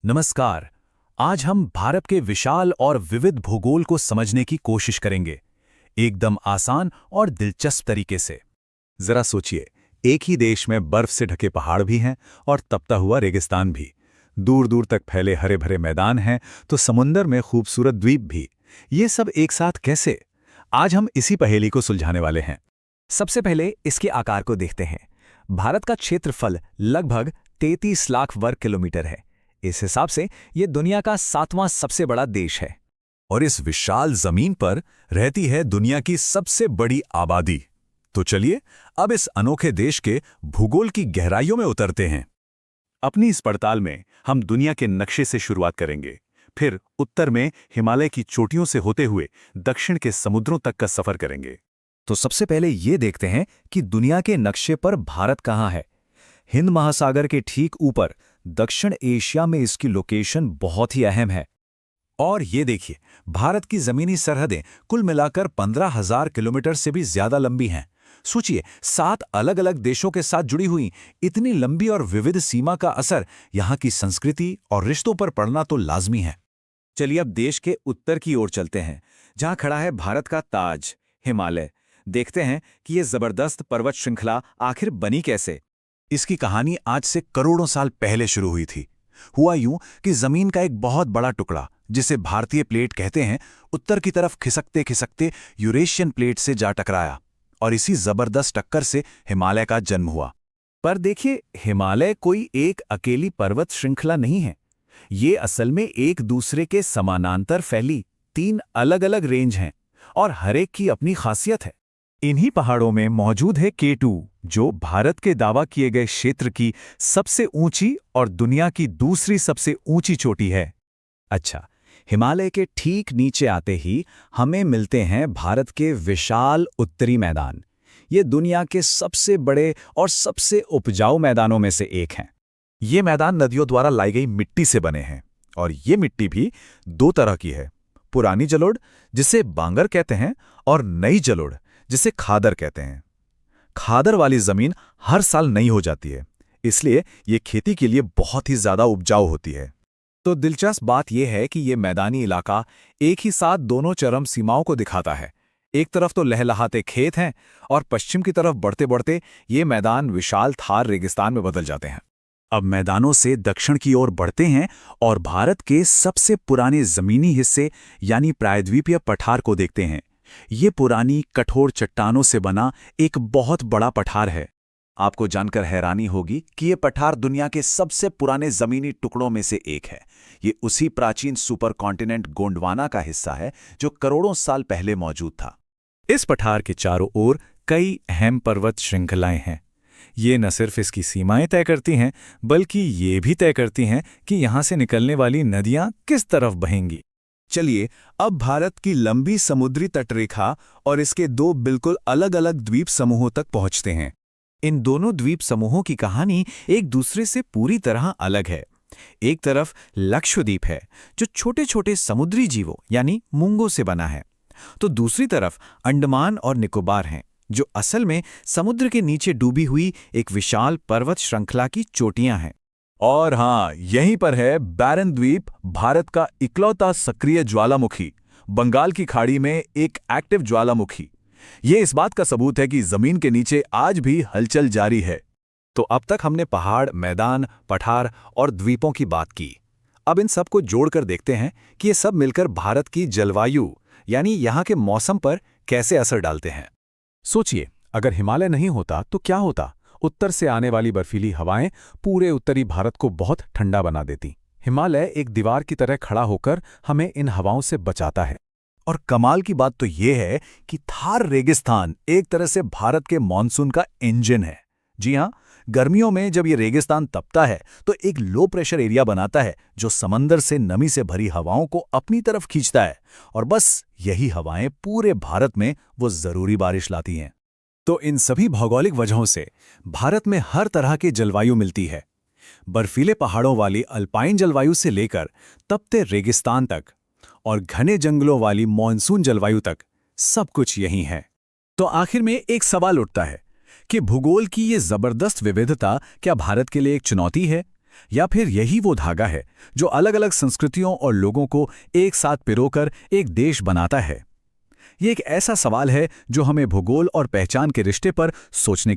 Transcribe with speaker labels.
Speaker 1: नमस्कार। आज हम भारत के विशाल और विविध भूगोल को समझने की कोशिश करेंगे, एकदम आसान और दिलचस्प तरीके से। जरा सोचिए, एक ही देश में बर्फ से ढके पहाड़ भी हैं और तपता हुआ रेगिस्तान भी। दूर दूर तक फैले हरे भरे मैदान हैं तो समुंदर में खूबसूरत द्वीप भी। ये सब एक साथ कैसे? आज हम इसी पहेली को सुलझाने वाले हैं।
Speaker 2: सबसे पहले इसके आकार को देखते हैं। भारत का क्षेत्रफल लगभग 33 लाख वर्ग किलोमीटर है। इस हिसाब से ये दुनिया का 7वां सबसे बड़ा देश है।
Speaker 1: और इस विशाल जमीन पर रहती है दुनिया की सबसे बड़ी आबादी। तो चलिए अब इस अनोखे देश के भूगोल की गहराइयों में उतरते हैं। अपनी इस पड़ताल में हम दुनिया के नक्शे से शुरुआत करेंगे, फिर उत्तर में हिमालय की चोटियों से होते हुए दक्षिण के समुद्रों तक का सफर करेंगे।
Speaker 2: तो सबसे पहले ये देखते हैं कि दुनिया के नक्शे पर भारत कहाँ है। हिंद महासागर के ठीक ऊपर दक्षिण एशिया में इसकी लोकेशन बहुत ही अहम है।
Speaker 1: और ये देखिए, भारत की जमीनी सरहदें कुल मिलाकर 15,000 किलोमीटर से भी ज्यादा लंबी हैं। सोचिए, 7 अलग अलग देशों के साथ जुड़ी हुई इतनी लंबी और विविध सीमा का असर यहाँ की संस्कृति और रिश्तों पर पड़ना तो लाजमी है।
Speaker 2: चलिए अब देश के उत्तर की ओर चलते हैं, जहाँ खड़ा है भारत का ताज हिमालय। देखते हैं कि ये जबरदस्त पर्वत श्रृंखला आखिर बनी कैसे।
Speaker 1: इसकी कहानी आज से करोड़ों साल पहले शुरू हुई थी। हुआ यूं कि जमीन का एक बहुत बड़ा टुकड़ा, जिसे भारतीय प्लेट कहते हैं, उत्तर की तरफ खिसकते खिसकते यूरेशियन प्लेट से जा टकराया और इसी जबरदस्त टक्कर से हिमालय का जन्म हुआ।
Speaker 2: पर देखिए, हिमालय कोई एक अकेली पर्वत श्रृंखला नहीं है। ये असल में एक दूसरे के समानांतर फैली 3 अलग अलग रेंज हैं और हर एक की अपनी खासियत है।
Speaker 1: इन्हीं पहाड़ों में मौजूद है K2, जो भारत के दावा किए गए क्षेत्र की सबसे ऊंची और दुनिया की दूसरी सबसे ऊंची चोटी है।
Speaker 2: अच्छा, हिमालय के ठीक नीचे आते ही हमें मिलते हैं भारत के विशाल उत्तरी मैदान। ये दुनिया के सबसे बड़े और सबसे उपजाऊ मैदानों में से एक हैं।
Speaker 1: ये मैदान नदियों द्वारा लाई गई मिट्टी से बने हैं और ये मिट्टी भी 2 तरह की है। पुरानी जलोढ़, जिसे बांगर कहते हैं, और नई जलोढ़, जिसे खादर कहते हैं। खादर वाली जमीन हर साल नई हो जाती है, इसलिए ये खेती के लिए बहुत ही ज्यादा उपजाऊ होती है।
Speaker 2: तो दिलचस्प बात यह है कि ये मैदानी इलाका एक ही साथ दोनों चरम सीमाओं को दिखाता है। एक तरफ तो लहलहाते खेत हैं और पश्चिम की तरफ बढ़ते बढ़ते ये मैदान विशाल थार रेगिस्तान में बदल जाते हैं।
Speaker 1: अब मैदानों से दक्षिण की ओर बढ़ते हैं और भारत के सबसे पुराने जमीनी हिस्से यानी प्रायद्वीपीय पठार को देखते हैं। ये पुरानी कठोर चट्टानों से बना एक बहुत बड़ा पठार है। आपको जानकर हैरानी होगी कि ये पठार दुनिया के सबसे पुराने जमीनी टुकड़ों में से एक है। ये उसी प्राचीन सुपर कॉन्टिनेंट गोंडवाना का हिस्सा है जो करोड़ों साल पहले मौजूद था।
Speaker 2: इस पठार के चारों ओर कई अहम पर्वत श्रृंखलाएं हैं। ये न सिर्फ इसकी सीमाएं तय करती हैं, बल्कि ये भी तय करती हैं कि यहाँ से निकलने वाली नदियाँ किस तरफ बहेंगी।
Speaker 1: चलिए अब भारत की लंबी समुद्री तटरेखा और इसके 2 बिल्कुल अलग अलग द्वीप समूहों तक पहुंचते हैं।
Speaker 2: इन दोनों द्वीप समूहों की कहानी एक दूसरे से पूरी तरह अलग है। एक तरफ लक्षद्वीप है, जो छोटे छोटे समुद्री जीवों यानी मूंगों से बना है, तो दूसरी तरफ अंडमान और निकोबार हैं, जो असल में समुद्र के नीचे डूबी हुई एक विशाल पर्वत श्रृंखला की चोटियां हैं।
Speaker 1: और हाँ, यहीं पर है बैरन द्वीप, भारत का इकलौता सक्रिय ज्वालामुखी, बंगाल की खाड़ी में एक एक्टिव ज्वालामुखी। ये इस बात का सबूत है कि जमीन के नीचे आज भी हलचल जारी है।
Speaker 2: तो अब तक हमने पहाड़, मैदान, पठार और द्वीपों की बात की। अब इन सब को जोड़कर देखते हैं कि ये सब मिलकर भारत की जलवायु यानी यहाँ के मौसम पर कैसे असर डालते हैं। सोचिए, अगर हिमालय नहीं होता तो क्या होता? उत्तर से आने वाली बर्फीली हवाएं पूरे उत्तरी भारत को बहुत ठंडा बना देती। हिमालय एक दीवार की तरह खड़ा होकर हमें इन हवाओं से बचाता है।
Speaker 1: और कमाल की बात तो ये है कि थार रेगिस्तान एक तरह से भारत के मॉनसून का इंजन है। जी हाँ, गर्मियों में जब ये रेगिस्तान तपता है तो एक लो प्रेशर एरिया बनाता है जो समंदर से नमी से भरी हवाओं को अपनी तरफ खींचता है, और बस यही हवाएं पूरे भारत में वो जरूरी बारिश लाती हैं।
Speaker 2: तो इन सभी भौगोलिक वजहों से भारत में हर तरह की जलवायु मिलती है। बर्फीले पहाड़ों वाली अल्पाइन जलवायु से लेकर तपते रेगिस्तान तक और घने जंगलों वाली मॉनसून जलवायु तक, सब कुछ यही है। तो आखिर में एक सवाल उठता है कि भूगोल की ये जबरदस्त विविधता क्या भारत के लिए एक चुनौती है,
Speaker 1: या फिर यही वो धागा है जो अलग-अलग संस्कृतियों और लोगों को एक साथ पिरोकर एक देश बनाता है? ये एक ऐसा सवाल है जो हमें भूगोल और पहचान के रिश्ते पर सोचने की